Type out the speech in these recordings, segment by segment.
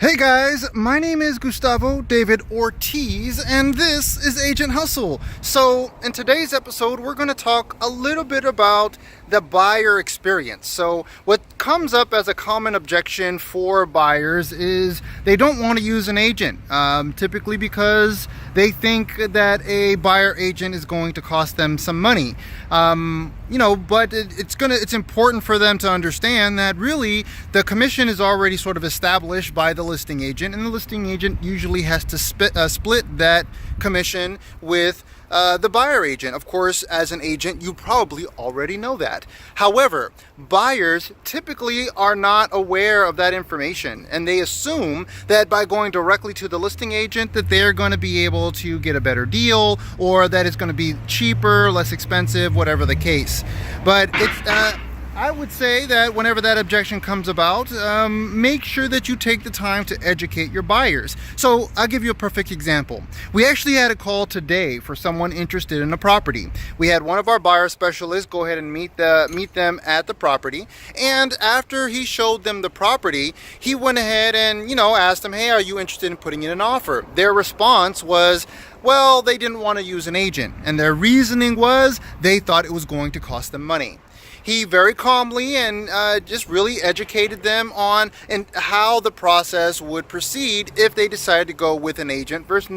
Hey guys, my name is Gustavo David Ortiz and this is Agent Hustle. So in today's episode we're going to talk a little bit about the buyer experience. So what comes up as a common objection for buyers is they don't want to use an agent, typically because they think that a buyer agent is going to cost them some money. But it's important for them to understand that really the commission is already sort of established by the listing agent, and the listing agent usually has to split that commission with the buyer agent. Of course, as an agent, you probably already know that. However, buyers typically are not aware of that information, and they assume that by going directly to the listing agent that they're going to be able to get a better deal, or that it's going to be cheaper, less expensive, whatever the case. But I would say that whenever that objection comes about, make sure that you take the time to educate your buyers. So I'll give you a perfect example. We actually had a call today for someone interested in a property. We had one of our buyer specialists go ahead and meet them at the property, and after he showed them the property, he went ahead and asked them, hey, are you interested in putting in an offer? Their response was, well, they didn't want to use an agent, and their reasoning was they thought it was going to cost them money. He very calmly and just really educated them on how the process would proceed if they decided to go with an agent versus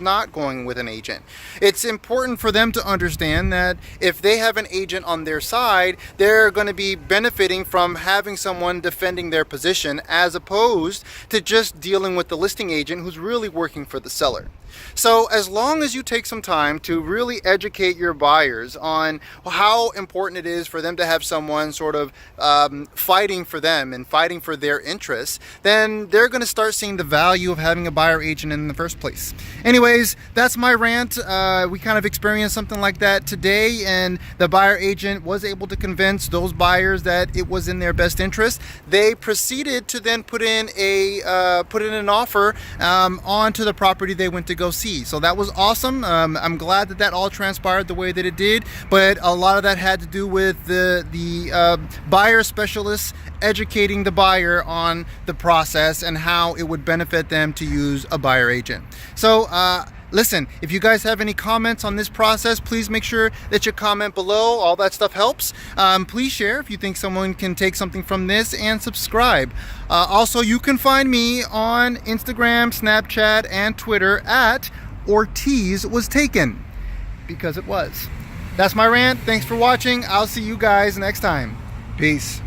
not going with an agent. It's important for them to understand that if they have an agent on their side, they're going to be benefiting from having someone defending their position as opposed to just dealing with the listing agent who's really working for the seller. So as long as you take some time to really educate your buyers on how important it is for them to have someone sort of fighting for them and fighting for their interests, then they're going to start seeing the value of having a buyer agent in the first place. Anyways, that's my rant. We kind of experienced something like that today, and the buyer agent was able to convince those buyers that it was in their best interest. They proceeded to then put in an offer onto the property they went to go see. So that was awesome. I'm glad that all transpired the way that it did, but a lot of that had to do with the buyer specialists educating the buyer on the process and how it would benefit them to use a buyer agent. So listen, if you guys have any comments on this process, please make sure that you comment below. All that stuff helps. Please share if you think someone can take something from this, and subscribe. Also, you can find me on Instagram, Snapchat, and Twitter at Ortiz was taken, because it was. That's my rant. Thanks for watching. I'll see you guys next time. Peace.